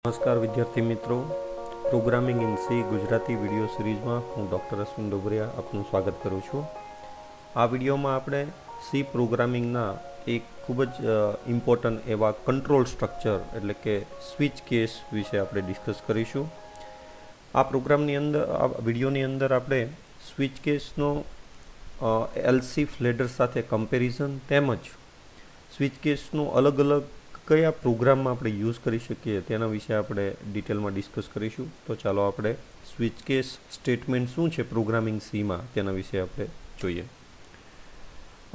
નમસ્કાર વિદ્યાર્થી મિત્રો, programming in C Gujarati video સિરીઝમાં હું ડૉક્ટર અશ્વિન ડોબરિયા આપનું સ્વાગત કરું છું. આ વિડીયોમાં આપણે સી પ્રોગ્રામિંગના એક ખૂબ જ ઇમ્પોર્ટન્ટ એવા કંટ્રોલ સ્ટ્રક્ચર એટલે કે સ્વિચ કેસ વિશે આપણે ડિસ્કસ કરીશું. આ પ્રોગ્રામની અંદર, આ વિડીયોની અંદર આપણે સ્વિચ કેસનો એલસીફ લેડર સાથે કમ્પેરિઝન તેમજ સ્વિચ કેસનું અલગ અલગ કયા પ્રોગ્રામમાં આપણે યુઝ કરી શકીએ તેના વિશે આપણે ડિટેલમાં ડિસ્કસ કરીશું. તો ચાલો આપણે સ્વિચ કેસ સ્ટેટમેન્ટ શું છે પ્રોગ્રામિંગ સીમાં તેના વિશે આપણે જોઈએ.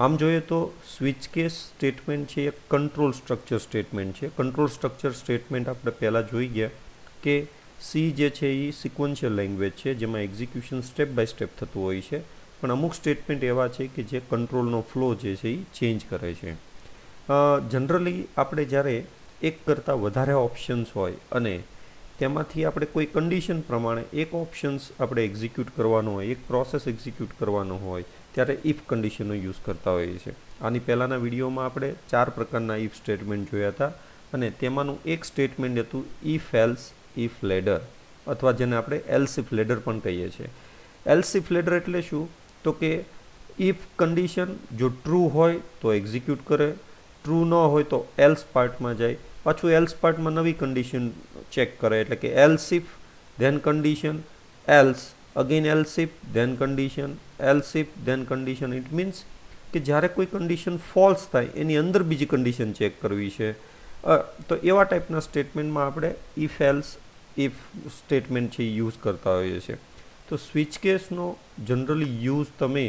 આમ જોઈએ તો સ્વિચ કેસ સ્ટેટમેન્ટ છે એક કંટ્રોલ સ્ટ્રક્ચર સ્ટેટમેન્ટ છે. કંટ્રોલ સ્ટ્રક્ચર સ્ટેટમેન્ટ આપણે પહેલાં જોઈ ગયા કે સી જે છે એ સિક્વન્શિયલ લેંગ્વેજ છે જેમાં એક્ઝિક્યુશન સ્ટેપ બાય સ્ટેપ થતું હોય છે, પણ અમુક સ્ટેટમેન્ટ એવા છે કે જે કંટ્રોલનો ફ્લો જે છે એ ચેન્જ કરે છે. જનરલી આપણે જ્યારે એક કરતાં વધારે ઓપ્શન્સ હોય અને તેમાંથી આપણે કોઈ કન્ડિશન પ્રમાણે એક ઓપ્શન્સ આપણે એક્ઝિક્યુટ કરવાનો હોય, એક પ્રોસેસ એક્ઝિક્યુટ કરવાનો હોય ત્યારે ઇફ કન્ડિશનનો યુઝ કરતા હોઈએ છીએ. આની પહેલાંના વિડીયોમાં આપણે 4 પ્રકારના ઇફ સ્ટેટમેન્ટ જોયા હતા અને તેમાંનું એક સ્ટેટમેન્ટ હતું ઇફ એલ્સ ઇફ લેડર, અથવા જેને આપણે એલ્સ ઇફ લેડર પણ કહીએ છીએ. એલ્સ ઇફ લેડર એટલે શું? તો કે ઇફ કન્ડિશન જો ટ્રુ હોય તો એક્ઝિક્યુટ કરે, ટ્રુ ન હોય તો એલ્સ પાર્ટમાં જાય, પાછું એલ્સ પાર્ટમાં નવી કન્ડિશન ચેક કરે, એટલે કે else if then condition, else again else if then condition, else if then condition. It means કે જ્યારે કોઈ કન્ડિશન ફોલ્સ થાય એની અંદર બીજી કન્ડિશન ચેક કરવી છે. તો એવા ટાઈપના સ્ટેટમેન્ટમાં આપણે ઇફ એલ્સ ઇફ સ્ટેટમેન્ટ છે યુઝ કરતા હોઈએ છીએ. તો સ્વિચ કેસનો જનરલી યુઝ તમે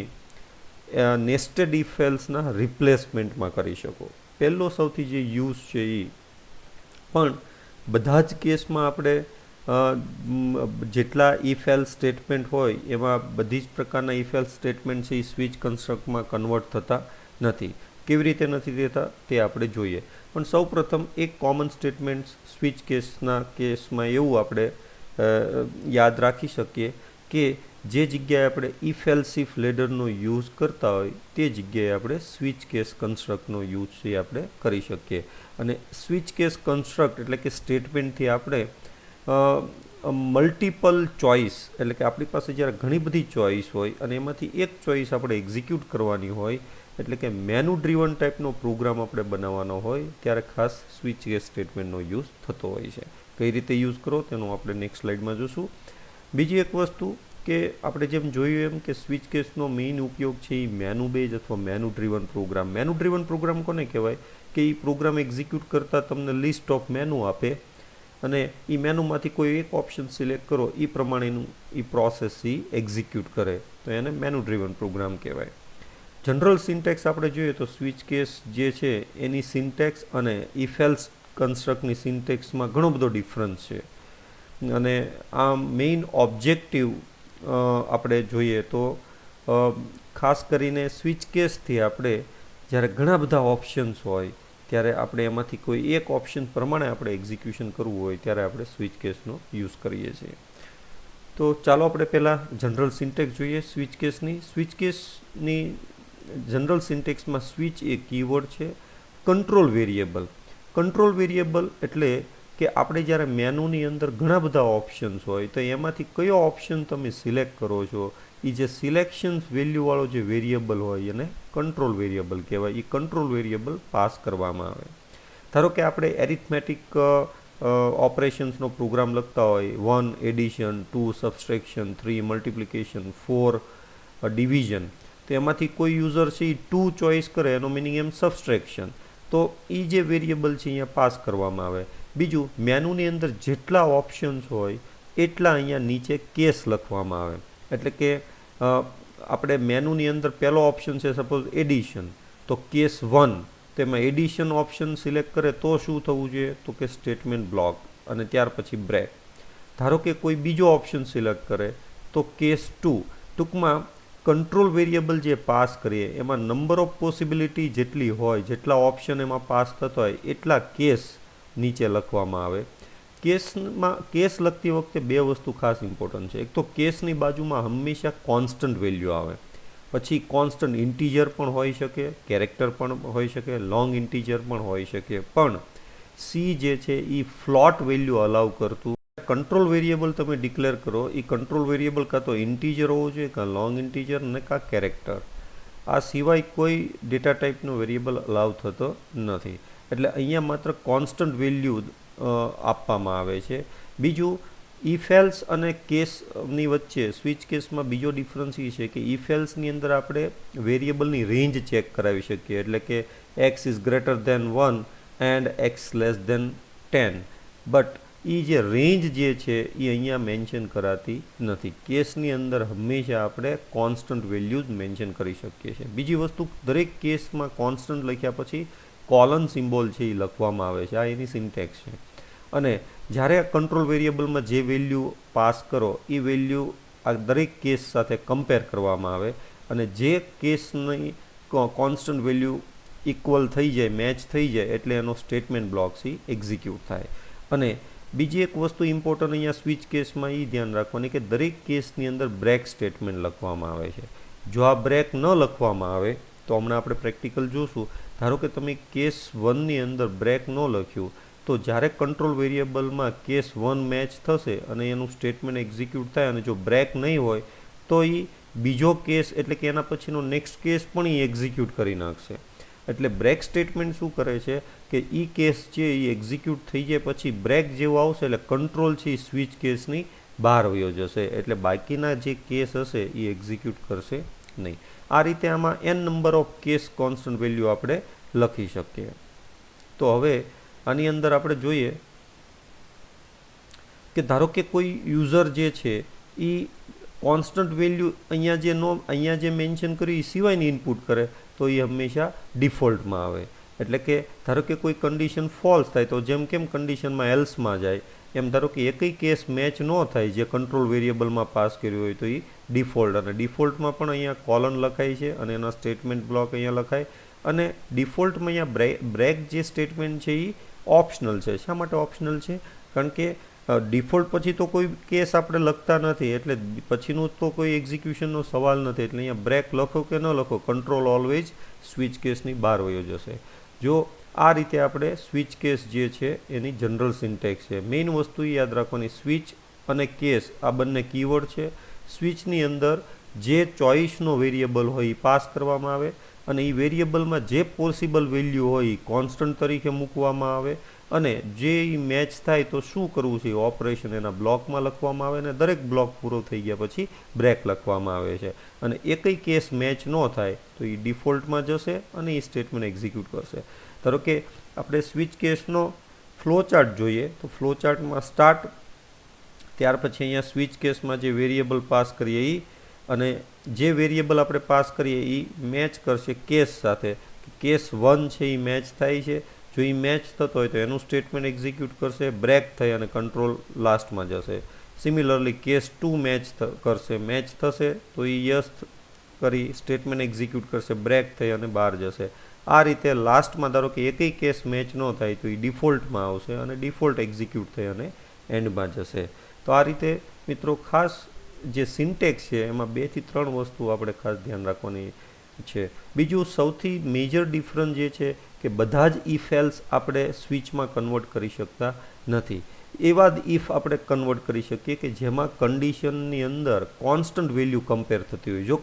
નેસ્ટેડ ઇફ એલ્સના રિપ્લેસમેન્ટમાં કરી શકો. પહેલો સૌથી જે યુઝ છે એ પણ બધા જ કેસમાં આપણે જેટલા ઇફ એલ્સ સ્ટેટમેન્ટ હોય એમાં બધી જ પ્રકારના ઇફ એલ્સ સ્ટેટમેન્ટ છે એ સ્વિચ કન્સ્ટ્રક્ટમાં કન્વર્ટ થતા નથી. કેવી રીતે નથી થતા તે આપણે જોઈએ. પણ સૌપ્રથમ એક કોમન સ્ટેટમેન્ટ સ્વિચ કેસના કેસમાં એવું આપણે યાદ રાખી શકીએ કે જે જગ્યાએ આપણે ઇફ એલ્સ ઇફ લેડરનો યુઝ કરતા હોય તે જગ્યાએ આપણે સ્વિચ કેસ કન્સ્ટ્રક્ટનો યુઝ છે આપણે કરી શકીએ. અને સ્વિચ કેસ કન્સ્ટ્રક્ટ એટલે કે સ્ટેટમેન્ટથી આપણે મલ્ટિપલ ચોઇસ, એટલે કે આપણી પાસે જ્યારે ઘણી બધી ચોઇસ હોય અને એમાંથી એક ચોઇસ આપણે એક્ઝિક્યુટ કરવાની હોય, એટલે કે મેનુ ડ્રીવન ટાઈપનો પ્રોગ્રામ આપણે બનાવવાનો હોય ત્યારે ખાસ સ્વિચ કેસ સ્ટેટમેન્ટનો યુઝ થતો હોય છે. કઈ રીતે યુઝ કરો તેનું આપણે નેક્સ્ટ સ્લાઇડમાં જોશું. બીજી એક વસ્તુ કે આપણે જેમ જોયું એમ કે સ્વિચ કેસનો મેઇન ઉપયોગ છે એ મેનુ બેઝ અથવા menu driven program. Menu driven program કોને કહેવાય? કે એ પ્રોગ્રામ એક્ઝિક્યુટ કરતાં તમને લિસ્ટ ઓફ મેનુ આપે અને એ મેનુમાંથી કોઈ એક ઓપ્શન સિલેક્ટ કરો એ પ્રમાણેનું એ પ્રોસેસ એ એક્ઝિક્યુટ કરે, તો એને મેનુ ડ્રીવન પ્રોગ્રામ કહેવાય. જનરલ સિન્ટેક્સ આપણે જોઈએ તો સ્વિચ કેસ જે છે એની સિન્ટેક્સ અને ઇફ એલ્સ કન્સ્ટ્રક્ટની સિન્ટેક્સમાં ઘણો બધો ડિફરન્સ છે. અને આ મેઇન ઓબ્જેક્ટિવ આપણે જોઈએ તો ખાસ કરીને સ્વિચ કેસથી આપણે જ્યારે ઘણા બધા ઓપ્શન્સ હોય ત્યારે આપણે એમાંથી કોઈ એક ઓપ્શન પ્રમાણે આપણે એક્ઝિક્યુશન કરવું હોય ત્યારે આપણે સ્વિચ કેસનો યુઝ કરીએ છીએ. તો ચાલો આપણે પહેલાં જનરલ સિન્ટેક્સ જોઈએ સ્વિચ કેસની. સ્વિચ કેસની જનરલ સિન્ટેક્સમાં સ્વિચ એ કીવર્ડ છે. Control variable. કંટ્રોલ વેરિયેબલ એટલે કે આપણે જ્યારે મેનુની અંદર ઘણા બધા ઓપ્શન્સ હોય તો એમાંથી કયો ઓપ્શન તમે સિલેક્ટ કરો છો એ જે સિલેક્શન્સ વેલ્યુવાળો જે વેરિયેબલ હોય એને કંટ્રોલ વેરિયેબલ કહેવાય. એ કંટ્રોલ વેરિયેબલ પાસ કરવામાં આવે. ધારો કે આપણે એરિથમેટિક ઓપરેશન્સનો પ્રોગ્રામ લખતા હોય, 1 એડિશન, 2 સબસ્ટ્રેક્શન, 3 મલ્ટિપ્લિકેશન, 4 ડિવિઝન, તો એમાંથી કોઈ યુઝર છે એ 2 ચોઇસ કરે, એનો મિનિંગ એમ સબસ્ટ્રેક્શન, તો એ જે વેરિયેબલ છે અહીંયા પાસ કરવામાં આવે. બીજું, મેનુની અંદર જેટલા ઓપ્શન્સ હોય એટલા અહીંયા નીચે કેસ લખવામાં આવે. એટલે કે આપણે મેનુની અંદર પહેલો ઓપ્શન છે સપોઝ એડિશન, તો કેસ 1, તેમાં એડિશન ઓપ્શન સિલેક્ટ કરે તો શું થવું જોઈએ? તો કે સ્ટેટમેન્ટ બ્લોક અને ત્યાર પછી બ્રેક. ધારો કે કોઈ બીજો ઓપ્શન સિલેક્ટ કરે તો કેસ 2. ટૂંકમાં કંટ્રોલ વેરિયેબલ જે પાસ કરીએ એમાં નંબર ઓફ પોસિબિલિટી જેટલી હોય, જેટલા ઓપ્શન એમાં પાસ થતા હોય એટલા કેસ નીચે લખવામાં આવે. કેસ લખતી વખતે બે વસ્તુ ખાસ ઇમ્પોર્ટન્ટ છે. એક તો કેસની બાજુમાં હંમેશા કોન્સ્ટન્ટ વેલ્યુ આવે, પછી કોન્સ્ટન્ટ ઇન્ટીજર પણ હોઈ શકે, કેરેક્ટર પણ હોઈ શકે, લોંગ ઇન્ટીજર પણ હોઈ શકે, પણ સી જે છે એ ફ્લોટ વેલ્યુ અલાઉ કરતું. કંટ્રોલ વેરિયેબલ તમે ડિક્લેર કરો, એ કંટ્રોલ વેરિયેબલ કાં તો ઇન્ટીજર હોવું જોઈએ, કાં લોંગ ઇન્ટીજર અને કાં કેરેક્ટર. આ સિવાય કોઈ ડેટા ટાઈપનો વેરિયેબલ અલાઉ થતો નથી. એટલે અહીંયા માત્ર કોન્સ્ટન્ટ વેલ્યુ આપવામાં આવે છે. બીજું, ઇફ એલ્સ અને કેસની વચ્ચે સ્વિચ કેસમાં બીજો ડિફરન્સ એ છે કે ઇફ એલ્સની અંદર આપણે વેરિયેબલની રેન્જ ચેક કરાવી શકીએ, એટલે કે x is greater than 1 and x less than 10. But એ જે રેન્જ જે છે એ અહીંયા મેન્શન કરાતી નથી. કેસની અંદર હંમેશા આપણે કોન્સ્ટન્ટ વેલ્યુઝ મેન્શન કરી શકીએ છીએ. બીજી વસ્તુ, દરેક કેસમાં કોન્સ્ટન્ટ લખ્યા પછી કોલન સિમ્બોલ છે એ લખવામાં આવે છે. આ એની સિન્ટેક્સ છે. અને જ્યારે આ કંટ્રોલ વેરિયેબલમાં જે વેલ્યુ પાસ કરો એ વેલ્યુ આ દરેક કેસ સાથે કમ્પેર કરવામાં આવે, અને જે કેસની કોન્સ્ટન્ટ વેલ્યુ ઇક્વલ થઈ જાય, મેચ થઈ જાય, એટલે એનો સ્ટેટમેન્ટ બ્લોક્સ એ એક્ઝિક્યુટ થાય. અને બીજી એક વસ્તુ ઇમ્પોર્ટન્ટ અહીંયા સ્વિચ કેસમાં એ ધ્યાન રાખવાની કે દરેક કેસની અંદર બ્રેક સ્ટેટમેન્ટ લખવામાં આવે છે. જો આ બ્રેક ન લખવામાં આવે તો હમણાં આપણે પ્રેક્ટિકલ જોશું. ધારો કે તમે કેસ 1ની અંદર બ્રેક ન લખ્યું તો જ્યારે કંટ્રોલ વેરિયેબલમાં કેસ 1 મેચ થશે અને એનું સ્ટેટમેન્ટ એક્ઝિક્યુટ થાય, અને જો બ્રેક નહીં હોય તો એ બીજો કેસ એટલે કે એના પછીનો નેક્સ્ટ કેસ પણ એ એક્ઝિક્યુટ કરી નાખશે. એટલે બ્રેક સ્ટેટમેન્ટ શું કરે છે કે એ કેસ છે એ એક્ઝિક્યુટ થઈ જાય પછી બ્રેક જેવું આવશે એટલે કંટ્રોલ છે એ સ્વિચ કેસની બહાર વયો જશે, એટલે બાકીના જે કેસ હશે એ એક્ઝિક્યુટ કરશે નહીં. આ રીતે આમાં n number of case constant value આપણે લખી શકીએ. તો હવે આની અંદર આપણે જોઈએ કે ધારો કે કોઈ યુઝર જે છે એ કોન્સ્ટન્ટ વેલ્યુ અહીંયા જે મેન્શન કર્યું એ સિવાયની ઇનપુટ કરે તો એ હંમેશા ડિફોલ્ટમાં આવે. એટલે કે ધારો કે કોઈ કન્ડિશન ફોલ્સ થાય તો જેમ કેમ કન્ડિશનમાં એલ્સમાં જાય, એમ ધારો કે એકય કેસ મેચ ન થાય જે કંટ્રોલ વેરિયેબલમાં પાસ કર્યું હોય તો એ ડિફોલ્ટ, અને ડિફોલ્ટમાં પણ અહીંયા કોલન લખાય છે અને એના સ્ટેટમેન્ટ બ્લોક અહીંયા લખાય. અને ડિફોલ્ટમાં અહીંયા બ્રેક જે સ્ટેટમેન્ટ છે એ ઓપ્શનલ છે. શા માટે ઓપ્શનલ છે? કારણ કે ડિફોલ્ટ પછી તો કોઈ કેસ આપણે લખતા નથી, એટલે પછીનું તો કોઈ એક્ઝિક્યુશનનો સવાલ નથી. એટલે અહીંયા બ્રેક લખો કે ન લખો, કંટ્રોલ ઓલવેઝ સ્વિચ કેસની બહાર વયો જશે. જો આ રીતે આપણે સ્વિચ કેસ જે છે એની જનરલ સિન્ટેક્સ છે. મેઇન વસ્તુ યાદ રાખવાની, સ્વિચ અને કેસ આ બંને કીવર્ડ છે. સ્વિચની અંદર જે ચોઇસનો વેરિયેબલ હોય એ પાસ કરવામાં આવે, અને એ વેરિયેબલમાં જે પોસિબલ વેલ્યુ હોય એ કોન્સ્ટન્ટ તરીકે મૂકવામાં આવે, અને જે મેચ થાય તો શું કરવું છે ઓપરેશન એના બ્લોકમાં લખવામાં આવે, અને દરેક બ્લોક પૂરો થઈ ગયા પછી બ્રેક લખવામાં આવે છે. અને એકય કેસ મેચ ન થાય તો એ ડિફોલ્ટમાં જશે અને એ સ્ટેટમેન્ટ એક્ઝિક્યુટ કરશે. ધારો કે આપણે સ્વિચ કેસનો ફ્લો ચાર્ટ જોઈએ તો ફ્લો ચાર્ટમાં સ્ટાર્ટ, ત્યાર પછી અહીંયા સ્વિચ કેસમાં જે વેરિયેબલ પાસ કરીએ એ, અને જે વેરિયેબલ આપણે પાસ કરીએ એ મેચ કરશે કેસ સાથે. કેસ 1 છે એ મેચ થાય છે, જો એ મેચ થતો હોય તો એનું સ્ટેટમેન્ટ એક્ઝિક્યુટ કરશે, બ્રેક થઈ અને કંટ્રોલ લાસ્ટમાં જશે. સિમિલરલી કેસ 2 મેચ કરશે, મેચ થશે તો એ યસ કરી સ્ટેટમેન્ટ એક્ઝિક્યુટ કરશે, બ્રેક થઈ અને બહાર જશે. આ રીતે લાસ્ટમાં ધારો કે એકય કેસ મેચ ન થાય તો એ ડિફોલ્ટમાં આવશે અને ડિફોલ્ટ એક્ઝિક્યુટ થઈ અને એન્ડમાં જશે. તો આ રીતે મિત્રો ખાસ જે સિન્ટેક્સ છે એમાં 2 થી 3 વસ્તુ આપણે ખાસ ધ્યાન રાખવાની છે. બીજું સૌથી મેજર ડિફરન્સ જે છે કે બધા જ ઇફ એલ્સ આપણે સ્વિચમાં કન્વર્ટ કરી શકતા નથી. એવા જ ઇફ આપણે કન્વર્ટ કરી શકીએ કે જેમાં કન્ડિશનની અંદર કોન્સ્ટન્ટ વેલ્યુ કમ્પેર થતી હોય. જો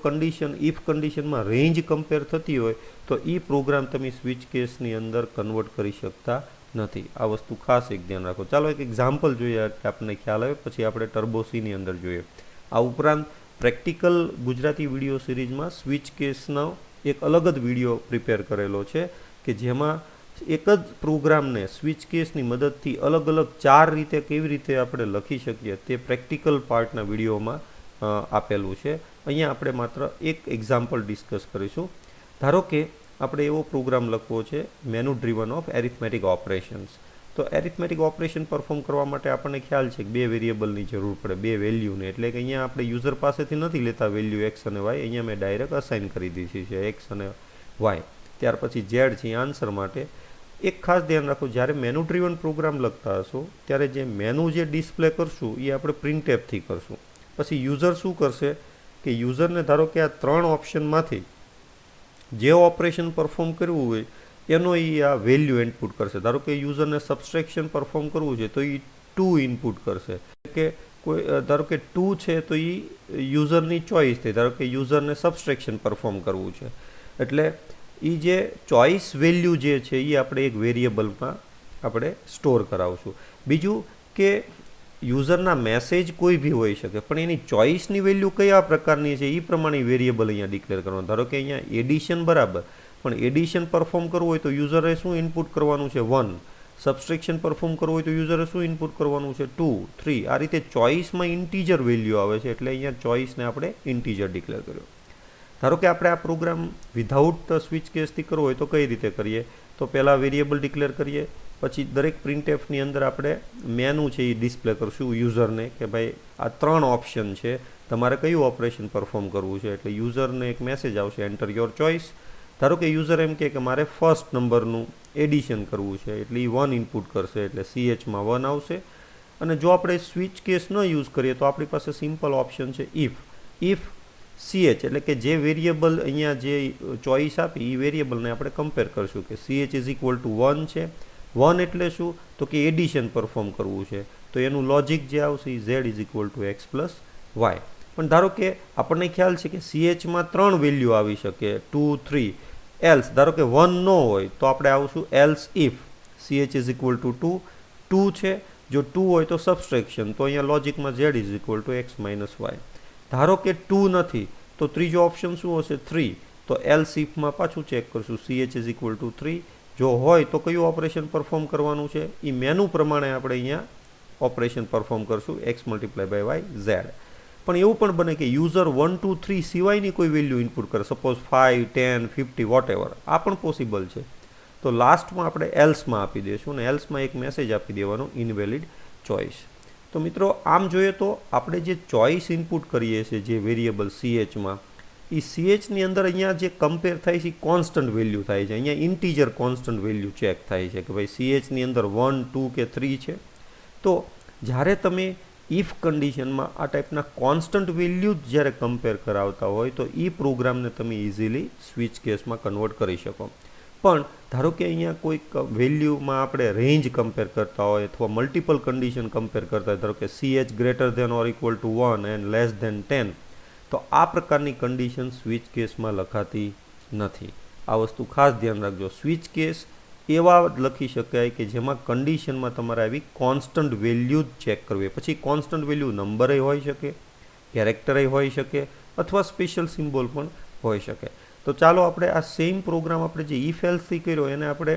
ઇફ કન્ડિશનમાં રેન્જ કમ્પેર થતી હોય તો એ પ્રોગ્રામ તમે સ્વિચ કેસની અંદર કન્વર્ટ કરી શકતા નથી. આ વસ્તુ ખાસ એક ધ્યાન રાખો. ચાલો એક એક્ઝામ્પલ જોઈએ કે આપણને ખ્યાલ આવે, પછી આપણે ટર્બો સીની અંદર જોઈએ. આ ઉપરાંત પ્રેક્ટિકલ ગુજરાતી વિડીયો સિરીઝમાં સ્વિચ કેસનો એક અલગ જ વિડીયો પ્રિપેર કરેલો છે કે જેમાં એક જ પ્રોગ્રામને સ્વિચ કેસની મદદથી અલગ અલગ 4 રીતે કેવી રીતે આપણે લખી શકીએ તે પ્રેક્ટિકલ પાર્ટના વિડીયોમાં આપેલું છે. અહીંયા આપણે માત્ર એક એક્ઝામ્પલ ડિસ્કસ કરીશું. ધારો કે આપણે એવો પ્રોગ્રામ લખવો છે menu driven of arithmetic operations. તો એરિથમેટિક ઓપરેશન પરફોર્મ કરવા માટે આપણને ખ્યાલ છે કે 2 વેરિયેબલની જરૂર પડે, 2 વેલ્યુને. એટલે કે અહીંયા આપણે યુઝર પાસેથી નથી લેતા વેલ્યુ એક્સ અને વાય, અહીંયા મેં ડાયરેક્ટ અસાઇન કરી દીધી છે એક્સ અને વાય. ત્યાર પછી ઝેડ છે આન્સર માટે. એક ખાસ ધ્યાન રાખો, જ્યારે મેનુ ડ્રીવન પ્રોગ્રામ લખતા હશો ત્યારે જે મેનુ જે ડિસ્પ્લે કરશું એ આપણે પ્રિન્ટએફથી કરશું. પછી યુઝર શું કરશે કે યુઝરને ધારો કે આ 3 ઓપ્શનમાંથી જે ઓપરેશન પરફોર્મ કરવું હોય એનો એ આ વેલ્યુ ઇનપુટ કરશે. ધારો કે યુઝરને સબસ્ટ્રેક્શન પરફોર્મ કરવું છે તો એ 2 ઇનપુટ કરશે કે કોઈ ધારો કે 2 છે તો એ યુઝરની ચોઈસ થઈ. ધારો કે યુઝરને સબસ્ટ્રેક્શન પરફોર્મ કરવું છે એટલે એ જે ચોઈસ વેલ્યુ જે છે એ આપણે એક વેરિયેબલમાં આપણે સ્ટોર કરાવશું. બીજું કે યુઝરના મેસેજ કોઈ બી હોઈ શકે પણ એની ચોઈસની વેલ્યુ કયા પ્રકારની છે એ પ્રમાણે વેરિયેબલ અહીંયા ડિક્લેર કરવાનું. ધારો કે અહીંયા એડિશન બરાબર, પણ એડિશન પરફોર્મ કરવું હોય તો યુઝરે શું ઇનપુટ કરવાનું છે 1, સબસ્ટ્રેક્શન પરફોર્મ કરવું હોય તો યુઝરે શું ઇનપુટ કરવાનું છે 2, 3. આ રીતે ચોઈસમાં ઇન્ટીજર વેલ્યુ આવે છે એટલે અહીંયા ચોઈસને આપણે ઇન્ટીજર ડિક્લેર કર્યો. ધારો કે આપણે આ પ્રોગ્રામ વિધાઉટ સ્વિચ કેસથી કરવો હોય તો કઈ રીતે કરીએ? તો પહેલાં વેરિયેબલ ડિક્લેર કરીએ, પછી દરેક પ્રિન્ટએફની અંદર આપણે મેનુ છે એ ડિસ્પ્લે કરશું યુઝરને કે ભાઈ આ 3 ઓપ્શન છે, તમારે કયું ઓપરેશન પરફોર્મ કરવું છે. એટલે યુઝરને એક મેસેજ આવશે એન્ટર યોર ચોઇસ. ધારો કે યુઝર એમ કે મારે ફર્સ્ટ નંબરનું એડિશન કરવું છે એટલે એ 1 ઇનપુટ કરશે એટલે CHમાં 1 આવશે. અને જો આપણે સ્વિચ કેસ ન યુઝ કરીએ તો આપણી પાસે સિમ્પલ ઓપ્શન છે ઇફ CH એટલે કે જે વેરિયેબલ અહીંયા જે ચોઈસ આપી એ વેરિયેબલને આપણે કમ્પેર કરશું કે CH ઇઝ ઇક્વલ ટુ 1 છે. 1 એટલે શું? તો કે એડિશન પરફોર્મ કરવું છે તો એનું લોજિક જે આવશે એ Z is equal to X plus Y. પણ ધારો કે આપણને ખ્યાલ છે કે CHમાં 3 વેલ્યુ આવી શકે 2, 3. એલ્સ ધારો કે 1 ન હોય તો આપણે આવશું else if CH is equal to 2. 2 છે, જો 2 હોય તો સબસ્ટ્રેક્શન, તો અહીંયા લોજિકમાં Z is equal to X minus Y. ધારો કે 2 નથી તો ત્રીજો ઓપ્શન શું હશે 3. તો એલ્સ ઇફમાં પાછું ચેક કરશું CH ઇઝ ઇક્વલ ટુ 3. જો હોય તો કયું ઓપરેશન પરફોર્મ કરવાનું છે એ મેનુ પ્રમાણે આપણે અહીંયા ઓપરેશન પરફોર્મ કરશું X multiply by Y Z. પણ એવું પણ બને કે યુઝર 1, 2, 3 સિવાયની કોઈ વેલ્યુ ઇનપુટ કરે, સપોઝ 5, 10, 50 વોટએવર, આ પણ પોસિબલ છે. તો લાસ્ટમાં આપણે એલ્સમાં આપી દઈશું અને એલ્સમાં એક મેસેજ આપી દેવાનો ઇનવેલિડ ચોઇસ. તો મિત્રો આમ જોઈએ તો આપણે જે ચોઇસ ઇનપુટ કરીએ છીએ જે વેરિયેબલ CHમાં એ CHની અંદર અહીંયા જે કમ્પેર થાય છે એ કોન્સ્ટન્ટ વેલ્યુ થાય છે. અહીંયા ઇન્ટીજર કોન્સ્ટન્ટ વેલ્યુ ચેક થાય છે કે ભાઈ CHની અંદર 1, 2 કે 3 છે. તો જ્યારે તમે ઇફ કન્ડિશનમાં આ ટાઈપના કોન્સ્ટન્ટ વેલ્યુ જ્યારે કમ્પેર કરાવતા હોય તો એ પ્રોગ્રામને તમે ઇઝીલી સ્વિચ કેસમાં કન્વર્ટ કરી શકો. પણ ધારો કે અહીંયા કોઈક વેલ્યુમાં આપણે રેન્જ કમ્પેર કરતા હોય અથવા મલ્ટિપલ કન્ડિશન કમ્પેર કરતા હોય, ધારો કે CH greater than or equal to 1 and less than 10, તો આ પ્રકારની કન્ડિશન સ્વિચ કેસમાં લખાતી નથી. આ વસ્તુ ખાસ ધ્યાન રાખજો. સ્વિચ કેસ એવા લખી શકાય કે જેમાં કન્ડિશનમાં તમારે આવી કોન્સ્ટન્ટ વેલ્યુ જ ચેક કરવી. પછી કોન્સ્ટન્ટ વેલ્યુ નંબરે હોઈ શકે, કેરેક્ટરે હોઈ શકે અથવા સ્પેશિયલ સિમ્બોલ પણ હોઈ શકે. તો ચાલો આપણે આ સેમ પ્રોગ્રામ આપણે જે ઇફ એલ્સથી કર્યો એને આપણે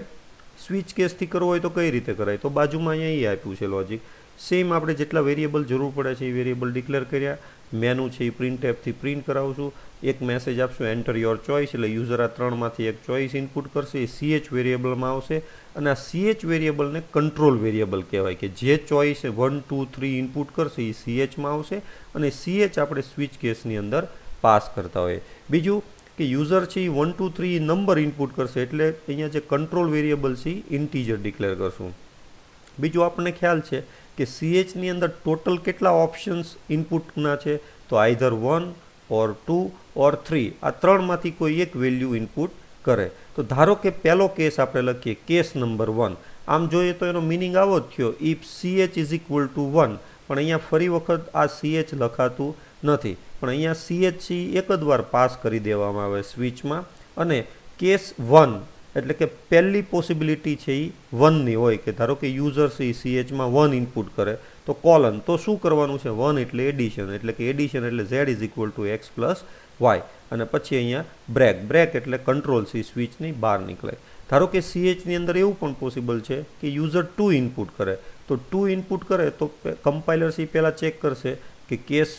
સ્વિચ કેસથી કરવો હોય તો કઈ રીતે કરાય? તો બાજુમાં અહીંયા આપ્યું છે લોજિક. સેમ આપણે જેટલા વેરિયેબલ જરૂર પડે છે એ વેરિયેબલ ડિક્લેર કર્યા, મેનુ છે એ પ્રિન્ટએફથી પ્રિન્ટ કરાવશું, એક મેસેજ આપશું એન્ટર યોર ચોઇસ એટલે યુઝર આ 3માંથી એક ચોઇસ ઇનપુટ કરશે, એ CH વેરિયેબલમાં આવશે અને આ CH વેરિયેબલને કંટ્રોલ વેરિયેબલ કહેવાય કે જે ચોઇસ 1, 2, 3 ઇનપુટ કરશે એ CHમાં આવશે અને CH આપણે સ્વિચ કેસની અંદર પાસ કરતા હોઈએ. બીજું કે યુઝર છે એ 1, 2, 3 નંબર ઇનપુટ કરશે એટલે અહીંયા જે કંટ્રોલ વેરિયેબલ છે એ ઇન્ટીજર ડિક્લેર કરશું. બીજું આપણને ખ્યાલ છે કે CHની અંદર ટોટલ કેટલા ઓપ્શન્સ ઇનપુટના છે? તો આઈધર 1 ઓર 2 ઓર 3, આ 3માંથી કોઈ એક વેલ્યુ ઇનપુટ કરે. તો ધારો કે પહેલો કેસ આપણે લખીએ કેસ નંબર 1. આમ જોઈએ તો એનો મિનિંગ આવો જ થયો if CH is equal to 1, પણ અહીંયા ફરી વખત આ CH લખાતું નથી, પણ અહીંયા CH એક જ વાર પાસ કરી દેવામાં આવે સ્વિચમાં અને કેસ 1 એટલે કે પહેલી પોસિબિલિટી છે એ 1ની હોય કે ધારો કે યુઝર છે એ CHમાં 1 ઇનપુટ કરે તો કોલન, તો શું કરવાનું છે? 1 એટલે એડિશન એટલે Z is equal to X plus Y અને પછી અહીંયા બ્રેક એટલે કંટ્રોલ C સ્વિચની બહાર નીકળે. ધારો કે CHની અંદર એવું પણ પોસિબલ છે કે યુઝર 2 ઇનપુટ કરે, તો 2 ઇનપુટ કરે તો કમ્પાઇલર C પહેલાં ચેક કરશે કે કેસ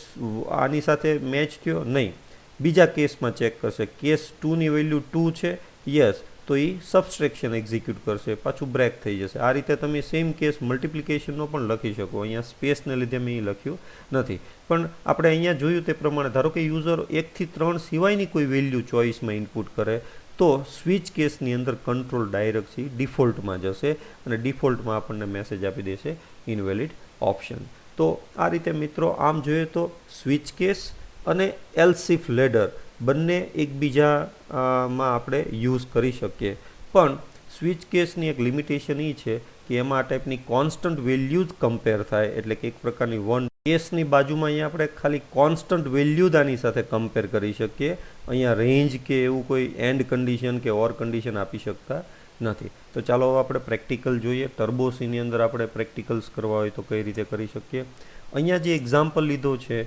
આની સાથે મેચ થયો નહીં, બીજા કેસમાં ચેક કરશે કેસ 2ની વેલ્યુ 2 છે, યસ, તો એ સબસ્ટ્રેક્શન એક્ઝિક્યુટ કરશે, પાછું બ્રેક થઈ જશે. આ રીતે તમે સેમ કેસ મલ્ટિપ્લિકેશનનો પણ લખી શકો. અહીંયા સ્પેસને લીધે મેં એ લખ્યું નથી, પણ આપણે અહીંયા જોયું તે પ્રમાણે ધારો કે યુઝર 1 થી 3 સિવાયની કોઈ વેલ્યુ ચોઇસમાં ઇનપુટ કરે તો સ્વિચ કેસની અંદર કંટ્રોલ ડાયરેક્ટ છે ડિફોલ્ટમાં જશે અને ડિફોલ્ટમાં આપણને મેસેજ આપી દેશે ઇનવેલિડ ઓપ્શન. તો આ રીતે મિત્રો આમ જોઈએ તો સ્વિચ કેસ અને એલ્સ ઇફ લેડર બંને એકબીજામાં આપણે યુઝ કરી શકીએ. પણ સ્વિચ કેસની એક લિમિટેશન એ છે કે એમાં આ ટાઈપની કોન્સ્ટન્ટ વેલ્યુ જ કમ્પેર થાય, એટલે કે એક પ્રકારની વન કેસની બાજુમાં અહીંયા આપણે ખાલી કોન્સ્ટન્ટ વેલ્યુ જ આની સાથે કમ્પેર કરી શકીએ. અહીંયા રેન્જ કે એવું કોઈ એન્ડ કન્ડિશન કે ઓર કન્ડિશન આપી શકતા નથી. તો ચાલો હવે આપણે પ્રેક્ટિકલ જોઈએ. ટર્બો સીની અંદર આપણે પ્રેક્ટિકલ્સ કરવા હોય તો કઈ રીતે કરી શકીએ. અહીંયા જે એક્ઝામ્પલ લીધો છે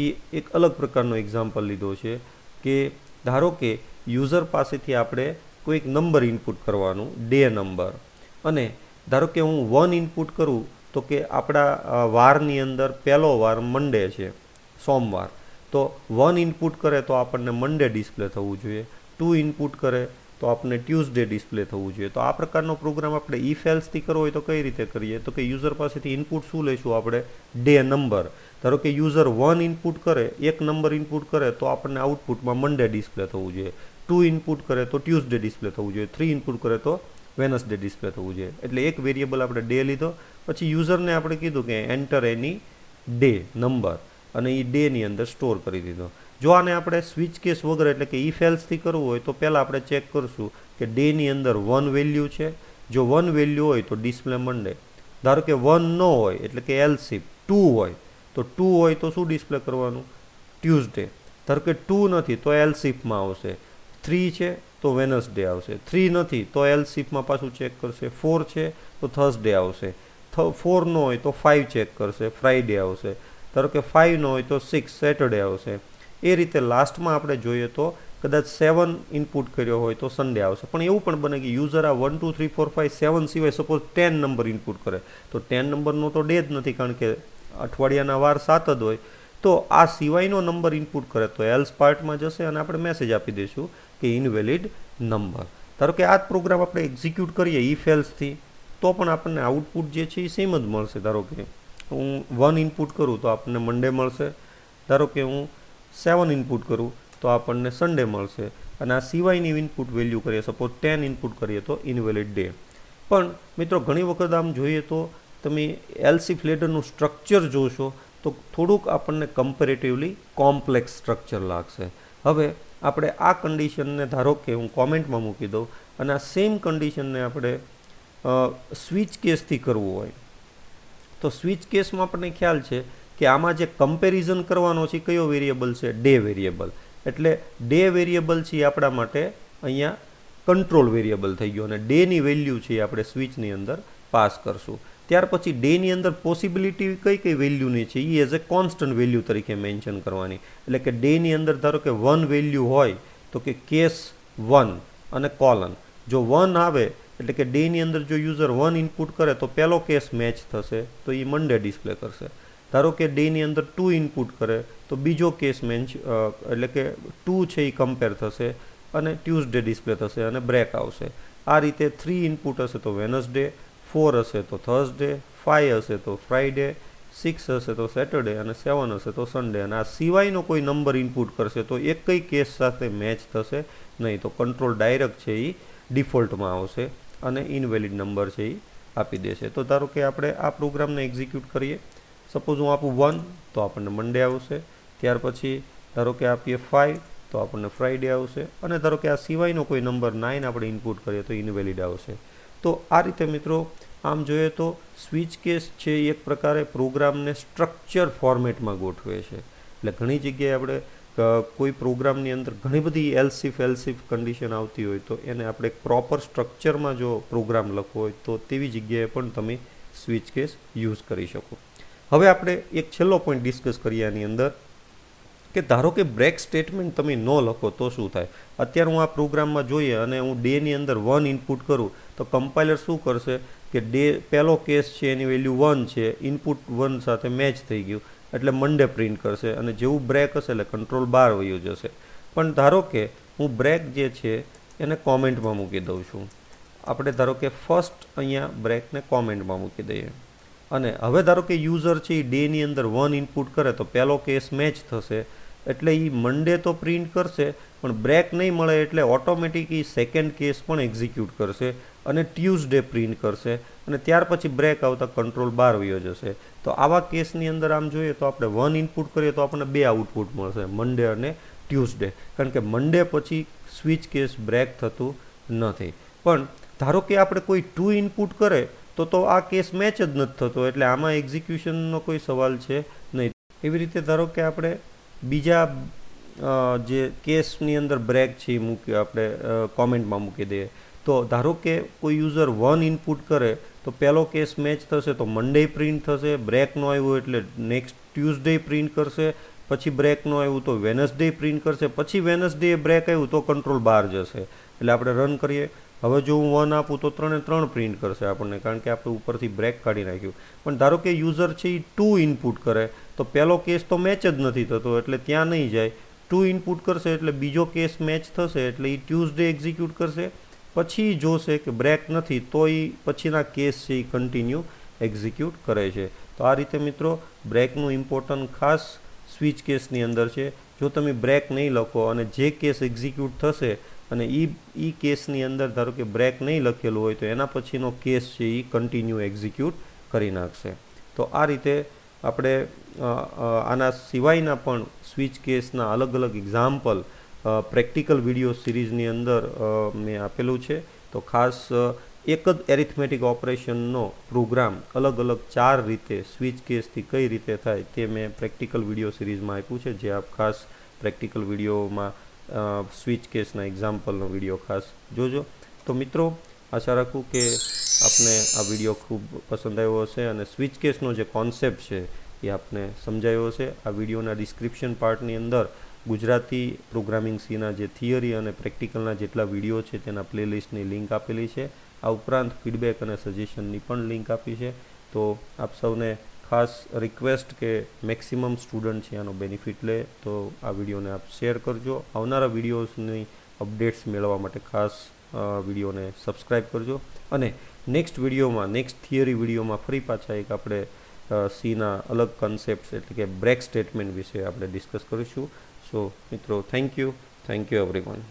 એ એક અલગ પ્રકારનો એક્ઝામ્પલ લીધો છે કે ધારો કે યુઝર પાસેથી આપણે કોઈક નંબર ઇનપુટ કરવાનું, ડે નંબર, અને ધારો કે હું 1 ઇનપુટ કરું તો કે આપણા વારની અંદર પહેલો વાર મંડે છે, સોમવાર, તો 1 ઇનપુટ કરે તો આપણને મંડે ડિસ્પ્લે થવું જોઈએ, 2 ઇનપુટ કરે તો આપણને ટ્યુઝડે ડિસ્પ્લે થવું જોઈએ. તો આ પ્રકારનો પ્રોગ્રામ આપણે ઇફ એલ્સથી કરવો હોય તો કઈ રીતે કરીએ? તો કે યુઝર પાસેથી ઇનપુટ શું લઈશું આપણે? Day number. ધારો કે યુઝર 1 ઇનપુટ કરે, એક નંબર ઇનપુટ કરે તો આપણને આઉટપુટમાં મંડે ડિસ્પ્લે થવું જોઈએ, 2 ઇનપુટ કરે તો ટ્યુઝડે ડિસ્પ્લે થવું જોઈએ, 3 ઇનપુટ કરે તો વેનસડે ડિસ્પ્લે થવું જોઈએ. એટલે એક વેરિયેબલ આપણે ડે લીધો, પછી યુઝરને આપણે કીધું કે એન્ટર એની ડે નંબર, અને એ ડેની અંદર સ્ટોર કરી દીધો. જો આને આપણે સ્વિચ કેસ વગર એટલે કે ઇફ એલ્સથી કરવું હોય તો પહેલાં આપણે ચેક કરશું કે ડેની અંદર 1 વેલ્યુ છે. જો 1 વેલ્યુ હોય તો ડિસ્પ્લે મંડે. ધારો કે 1 ન હોય એટલે કે એલ્સિફ 2 હોય તો 2 હોય તો શું ડિસ્પ્લે કરવાનું? ટ્યુઝડે. ધારો કે 2 નથી તો એલ્સિફમાં આવશે, 3 છે તો વેનસડે આવશે, 3 નથી તો એલ્સિફમાં પાછું ચેક કરશે, 4 છે તો થર્સડે આવશે, 4 ન હોય તો 5 ચેક કરશે, ફ્રાઈડે આવશે, ધારો કે 5 ન હોય તો 6 સેટરડે આવશે. એ રીતે લાસ્ટમાં આપણે જોઈએ તો કદાચ 7 ઇનપુટ કર્યો હોય તો સન્ડે આવશે. પણ એવું પણ બને કે યુઝર આ 1 2 3 4 5 7 સિવાય સપોઝ 10 નંબર ઇનપુટ કરે તો 10 નંબરનો તો ડે જ નથી, કારણ કે અઠવાડિયાના વાર 7 જ હોય. તો આ સિવાયનો નંબર ઇનપુટ કરે તો એલ્સ પાર્ટમાં જશે અને આપણે મેસેજ આપી દઈશું કે ઇનવેલિડ નંબર. ધારો કે આ જ પ્રોગ્રામ આપણે એક્ઝિક્યુટ કરીએ ઇફ એલ્સથી તો પણ આપણને આઉટપુટ જે છે એ સેમ જ મળશે. ધારો કે હું 1 ઇનપુટ કરું તો આપણને મંડે મળશે, ધારો કે હું 7 ઇનપુટ કરું તો આપણને સન્ડે મળશે, અને આ સિવાયની ઇનપુટ વેલ્યુ કરીએ, સપોઝ 10 ઇનપુટ કરીએ તો ઇનવેલિડ ડે. પણ મિત્રો ઘણી વખત આમ જોઈએ તો તમે એલ્સિફ લેડરનું સ્ટ્રક્ચર જોશો તો થોડુંક આપણને કમ્પેરેટિવલી કોમ્પ્લેક્સ સ્ટ્રક્ચર લાગશે. હવે આપણે આ કન્ડિશનને ધારો કે હું કોમેન્ટમાં મૂકી દઉં અને આ સેમ કન્ડિશનને આપણે સ્વિચ કેસથી કરવું હોય તો સ્વિચ કેસમાં આપણને ખ્યાલ છે કે આમાં જે કમ્પેરિઝન કરવાનો છે કયો વેરિયેબલ છે? Day variable. એટલે ડે વેરિયેબલ છે એ આપણા માટે અહીંયા કંટ્રોલ વેરિયેબલ થઈ ગયો, અને ડેની વેલ્યુ છે એ આપણે સ્વિચની અંદર પાસ કરશું. ત્યાર પછી ડેની અંદર પોસિબિલિટી કઈ કઈ વેલ્યુની છે એ એઝ એ કોન્સ્ટન્ટ વેલ્યુ તરીકે મેન્શન કરવાની. એટલે કે ડેની અંદર ધારો કે 1 વેલ્યુ હોય તો કે કેસ 1 અને કોલન. જો 1 આવે એટલે કે ડેની અંદર જો યુઝર 1 ઇનપુટ કરે તો પહેલો કેસ મેચ થશે તો એ મંડે ડિસ્પ્લે કરશે. ધારો કે ડેની અંદર 2 ઇનપુટ કરે તો બીજો કેસ એટલે કે 2 છે એ કમ્પેર થશે અને ટ્યુઝડે ડિસ્પ્લે થશે અને બ્રેક આવશે. આ રીતે 3 ઇનપુટ હશે તો વેનસડે, 4 હશે તો થર્સડે, 5 હશે તો ફ્રાઈડે, 6 હશે તો સેટરડે અને 7 હશે તો સન્ડે. અને આ સિવાયનો કોઈ નંબર ઇનપુટ કરશે તો એક કઈ કેસ સાથે મેચ થશે નહીં, તો કંટ્રોલ ડાયરેક્ટ છે એ ડિફોલ્ટમાં આવશે અને ઇનવેલિડ નંબર છે એ આપી દેશે. તો ધારો કે આપણે આ પ્રોગ્રામને એક્ઝિક્યુટ કરીએ. સપોઝ હું આપું 1 તો આપણને મંડે આવશે, ત્યાર પછી ધારો કે આપીએ 5 તો આપણને ફ્રાઈડે આવશે, અને ધારો કે આ સિવાયનો કોઈ નંબર 9 આપણે ઇનપુટ કરીએ તો ઇનવેલિડ આવશે. તો આ રીતે મિત્રો આમ જોઈએ તો સ્વિચ કેસ છે એ એક પ્રકારે પ્રોગ્રામને સ્ટ્રક્ચર ફોર્મેટમાં ગોઠવે છે. એટલે ઘણી જગ્યાએ આપણે કોઈ પ્રોગ્રામની અંદર ઘણી બધી એલ્સિફ કન્ડિશન આવતી હોય તો એને આપણે એક પ્રોપર સ્ટ્રક્ચરમાં જો પ્રોગ્રામ લખવો હોય તો તેવી જગ્યાએ પણ તમે સ્વિચ કેસ યુઝ કરી શકો. હવે આપણે એક છેલ્લો પોઈન્ટ ડિસ્કસ કરીએ આની અંદર કે ધારો કે બ્રેક સ્ટેટમેન્ટ તમે ન લખો તો શું થાય? અત્યારે હું આ પ્રોગ્રામમાં જોઈએ અને હું ડેની અંદર 1 ઇનપુટ કરું તો કમ્પાઇલર શું કરશે કે ડે પહેલો કેસ છે એની વેલ્યુ 1 છે, ઇનપુટ 1 સાથે મેચ થઈ ગયું એટલે મંડે પ્રિન્ટ કરશે, અને જેવું બ્રેક હશે એટલે કંટ્રોલ બાર વયો જશે. પણ ધારો કે હું બ્રેક જે છે એને કોમેન્ટમાં મૂકી દઉં છું. આપણે ધારો કે ફર્સ્ટ અહીંયા બ્રેકને કોમેન્ટમાં મૂકી દઈએ, અને હવે ધારો કે યુઝર છે એ ડેની અંદર 1 ઇનપુટ કરે તો પહેલો કેસ મેચ થશે એટલે એ મંડે તો પ્રિન્ટ કરશે, પણ બ્રેક નહીં મળે એટલે ઓટોમેટિક એ સેકન્ડ કેસ પણ એક્ઝિક્યુટ કરશે અને ટ્યુઝડે પ્રિન્ટ કરશે, અને ત્યાર પછી બ્રેક આવતા કંટ્રોલ બાર વયો જશે. તો આવા કેસની અંદર આમ જોઈએ તો આપણે 1 ઇનપુટ કરીએ તો આપણને 2 આઉટપુટ મળશે, મંડે અને ટ્યુઝડે, કારણ કે મંડે પછી સ્વિચ કેસ બ્રેક થતું નથી. પણ ધારો કે આપણે કોઈ ટુ ઇનપુટ કરે તો આ કેસ મેચ જ નથી થતો, એટલે આમાં એક્ઝિક્યુશનનો કોઈ સવાલ છે નહીં. એવી રીતે ધારો કે આપણે બીજા જે કેસની અંદર બ્રેક છે એ મૂકી આપણે કોમેન્ટમાં મૂકી દઈએ. તો ધારો કે કોઈ યુઝર 1 ઇનપુટ કરે તો પહેલો કેસ મેચ થશે તો મંડે પ્રિન્ટ થશે, બ્રેક ન આવ્યું એટલે નેક્સ્ટ ટ્યુઝડે પ્રિન્ટ કરશે, પછી બ્રેક ન આવ્યું તો વેનસડે પ્રિન્ટ કરશે, પછી વેનસડે બ્રેક આવ્યું તો કંટ્રોલ બહાર જશે. એટલે આપણે રન કરીએ. હવે જો હું 1 આપું તો 3 પ્રિન્ટ કરશે આપણને, કારણ કે આપણે ઉપરથી બ્રેક કાઢી નાખ્યું. પણ ધારો કે યુઝર છે એ 2 ઇનપુટ કરે તો પહેલો કેસ તો મેચ જ નથી થતો, એટલે ત્યાં નહીં જાય. 2 ઇનપુટ કરશે એટલે બીજો કેસ મેચ થશે, એટલે એ ટ્યુઝડે એક્ઝિક્યુટ કરશે, પછી જોશે કે બ્રેક નથી તો એ પછીના કેસ છે એ કન્ટિન્યુ એક્ઝિક્યુટ કરે છે. તો આ રીતે મિત્રો બ્રેકનું ઇમ્પોર્ટન્ટ ખાસ સ્વિચ કેસની અંદર છે. જો તમે બ્રેક નહીં લખો અને જે કેસ એક્ઝિક્યુટ થશે અને એ કેસની અંદર ધારો કે બ્રેક નહીં લખેલું હોય તો એના પછીનો કેસ છે એ કન્ટિન્યુ એક્ઝિક્યુટ કરી નાખશે. તો આ રીતે આપણે આના સિવાયના પણ સ્વિચ કેસના અલગ અલગ એક્ઝામ્પલ પ્રેક્ટિકલ વિડીયો સિરીઝની અંદર મેં આપેલું છે. તો ખાસ એક જ એરિથમેટિક ઓપરેશનનો પ્રોગ્રામ અલગ અલગ 4 રીતે સ્વિચ કેસથી કઈ રીતે થાય તે મેં પ્રેક્ટિકલ વિડીયો સિરીઝમાં આપ્યું છે, જે આપ ખાસ પ્રેક્ટિકલ વિડીયોમાં સ્વિચ કેસના એક્ઝામ્પલનો વિડીયો ખાસ જોજો. તો મિત્રો આશા રાખું કે આપને આ વિડીયો ખૂબ પસંદ આવ્યો હશે અને સ્વિચ કેસનો જે કોન્સેપ્ટ છે એ આપને સમજાયો હશે. આ વિડીયોના ડિસ્ક્રિપ્શન પાર્ટની અંદર ગુજરાતી પ્રોગ્રામિંગ સીના જે થિયરી અને પ્રેક્ટિકલના જેટલા વિડીયો છે તેના પ્લેલિસ્ટની લિંક આપેલી છે. આ ઉપરાંત ફીડબેક અને સજેશનની પણ લિંક આપી છે. તો આપ સૌને ખાસ રિક્વેસ્ટ કે મેક્સિમમ સ્ટુડન્ટ છે આનો બેનિફિટ લે, તો આ વિડીયોને આપ શેર કરજો. આવનારા વિડીયોઝની અપડેટ્સ મેળવવા માટે ખાસ વિડીયોને સબસ્ક્રાઈબ કરજો. અને નેક્સ્ટ વિડીયોમાં, નેક્સ્ટ થિયરી વિડીયોમાં ફરી પાછા એક આપણે સીના અલગ કન્સેપ્ટ એટલે કે બ્રેક સ્ટેટમેન્ટ વિશે આપણે ડિસ્કસ કરીશું. સો મિત્રો, થેન્ક યુ એવરીવન.